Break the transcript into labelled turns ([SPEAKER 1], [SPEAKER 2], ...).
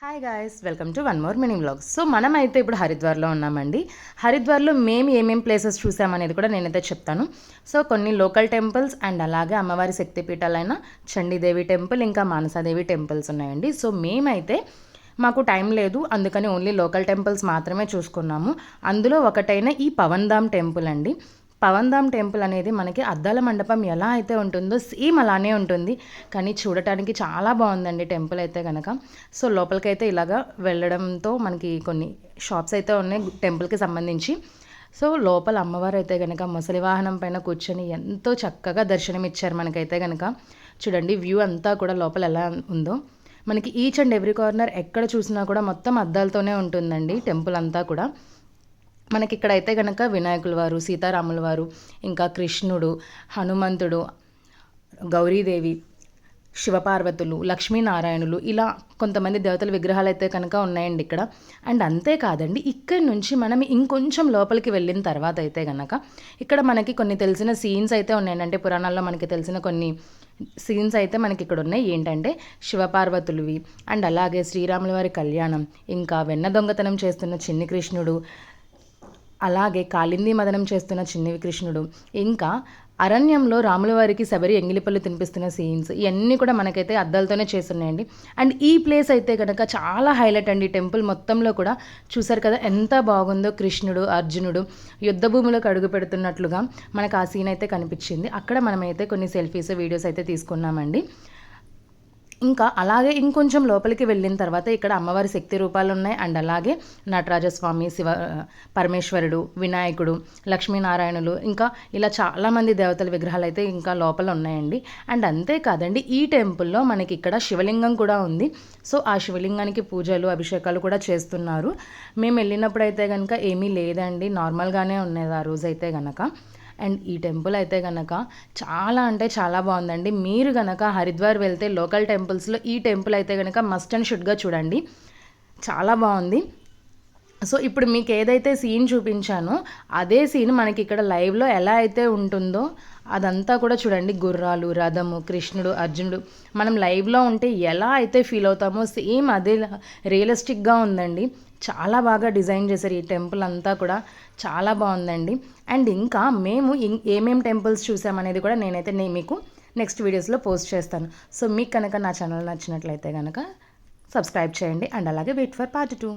[SPEAKER 1] Hi guys, welcome to one more mini vlogs. So మనమైతే ఇప్పుడు హరిద్వార్లో ఉన్నామండి. హరిద్వార్లో మేము ఏమేం ప్లేసెస్ చూసామనేది కూడా నేనైతే చెప్తాను. సో కొన్ని లోకల్ టెంపుల్స్ అండ్ అలాగే అమ్మవారి శక్తిపీఠాలైన చండీదేవి టెంపుల్ ఇంకా మానసాదేవి టెంపుల్స్ ఉన్నాయండి. సో మేమైతే మాకు టైం లేదు, అందుకని ఓన్లీ లోకల్ టెంపుల్స్ మాత్రమే చూసుకున్నాము. అందులో ఒకటైన ఈ పవన్ ధామ్ టెంపుల్ అండి. పవన్ ధామ్ టెంపుల్ అనేది మనకి అద్దాల మండపం ఎలా అయితే ఉంటుందో సేమ్ అలానే ఉంటుంది, కానీ చూడటానికి చాలా బాగుందండి టెంపుల్ అయితే కనుక. సో లోపలికైతే ఇలాగా వెళ్ళడంతో మనకి కొన్ని షాప్స్ అయితే ఉన్నాయి టెంపుల్కి సంబంధించి. సో లోపల అమ్మవారు అయితే కనుక ముసలి వాహనం పైన కూర్చొని ఎంతో చక్కగా దర్శనం ఇచ్చారు మనకైతే కనుక. చూడండి వ్యూ అంతా కూడా లోపల ఎలా ఉందో. మనకి ఈచ్ అండ్ ఎవ్రీ కార్నర్ ఎక్కడ చూసినా కూడా మొత్తం అద్దాలతోనే ఉంటుందండి టెంపుల్ అంతా కూడా. మనకి ఇక్కడైతే కనుక వినాయకుల వారు, సీతారాముల వారు, ఇంకా కృష్ణుడు, హనుమంతుడు, గౌరీదేవి, శివపార్వతులు, లక్ష్మీనారాయణులు, ఇలా కొంతమంది దేవతల విగ్రహాలు అయితే కనుక ఉన్నాయండి ఇక్కడ. అండ్ అంతేకాదండి, ఇక్కడి నుంచి మనం ఇంకొంచెం లోపలికి వెళ్ళిన తర్వాత అయితే కనుక ఇక్కడ మనకి కొన్ని తెలిసిన సీన్స్ అయితే ఉన్నాయండి. అంటే పురాణాల్లో మనకి తెలిసిన కొన్ని సీన్స్ అయితే మనకి ఇక్కడ ఉన్నాయి. ఏంటంటే శివపార్వతులవి అండ్ అలాగే శ్రీరాముల వారి కళ్యాణం, ఇంకా వెన్న దొంగతనం చేస్తున్న చిన్ని కృష్ణుడు, అలాగే కాళింది మదనం చేస్తున్న చిన్ని కృష్ణుడు, ఇంకా అరణ్యంలో రాముల వారికి శబరి ఎంగిలిపళ్ళు తినిపిస్తున్న సీన్స్, ఇవన్నీ కూడా మనకైతే అద్దాలతోనే చేస్తున్నాయండి. అండ్ ఈ ప్లేస్ అయితే కనుక చాలా హైలైట్ అండి టెంపుల్ మొత్తంలో కూడా. చూసారు కదా ఎంత బాగుందో, కృష్ణుడు అర్జునుడు యుద్ధ భూమిలోకి అడుగు పెడుతున్నట్లుగా మనకు ఆ సీన్ అయితే కనిపించింది. అక్కడ మనమైతే కొన్ని సెల్ఫీస్ వీడియోస్ అయితే తీసుకున్నామండి. ఇంకా అలాగే ఇంకొంచెం లోపలికి వెళ్ళిన తర్వాత ఇక్కడ అమ్మవారి శక్తి రూపాలు ఉన్నాయి. అండ్ అలాగే నటరాజస్వామి, పరమేశ్వరుడు, వినాయకుడు, లక్ష్మీనారాయణులు, ఇంకా ఇలా చాలామంది దేవతల విగ్రహాలు అయితే ఇంకా లోపల ఉన్నాయండి. అండ్ అంతేకాదండి, ఈ టెంపుల్లో మనకి ఇక్కడ శివలింగం కూడా ఉంది. సో ఆ శివలింగానికి పూజలు అభిషేకాలు కూడా చేస్తున్నారు. మేము వెళ్ళినప్పుడు అయితే కనుక ఏమీ లేదండి, నార్మల్గానే ఉన్నది ఆ రోజు అయితే కనుక. అండ్ ఈ టెంపుల్ అయితే కనుక చాలా అంటే చాలా బాగుందండి. మీరు కనుక హరిద్వార్ వెళ్తే లోకల్ టెంపుల్స్లో ఈ టెంపుల్ అయితే కనుక మస్ట్ అండ్ షుడ్గా చూడండి, చాలా బాగుంది. సో ఇప్పుడు మీకు ఏదైతే సీన్ చూపించానో అదే సీన్ మనకి ఇక్కడ లైవ్లో ఎలా అయితే ఉంటుందో అదంతా కూడా చూడండి. గుర్రాలు, రథము, కృష్ణుడు, అర్జునుడు, మనం లైవ్లో ఉంటే ఎలా అయితే ఫీల్ అవుతామో సేమ్ అదే రియలిస్టిక్గా ఉందండి. చాలా బాగా డిజైన్ చేశారు ఈ టెంపుల్ అంతా కూడా, చాలా బాగుందండి. అండ్ ఇంకా మేము ఏమేం టెంపుల్స్ చూసామనేది కూడా నేనైతే మీకు నెక్స్ట్ వీడియోస్లో పోస్ట్ చేస్తాను. సో మీకు కనుక నా ఛానల్ నచ్చినట్లయితే కనుక సబ్స్క్రైబ్ చేయండి. అండ్ అలాగే వెయిట్ ఫర్ పార్ట్ 2.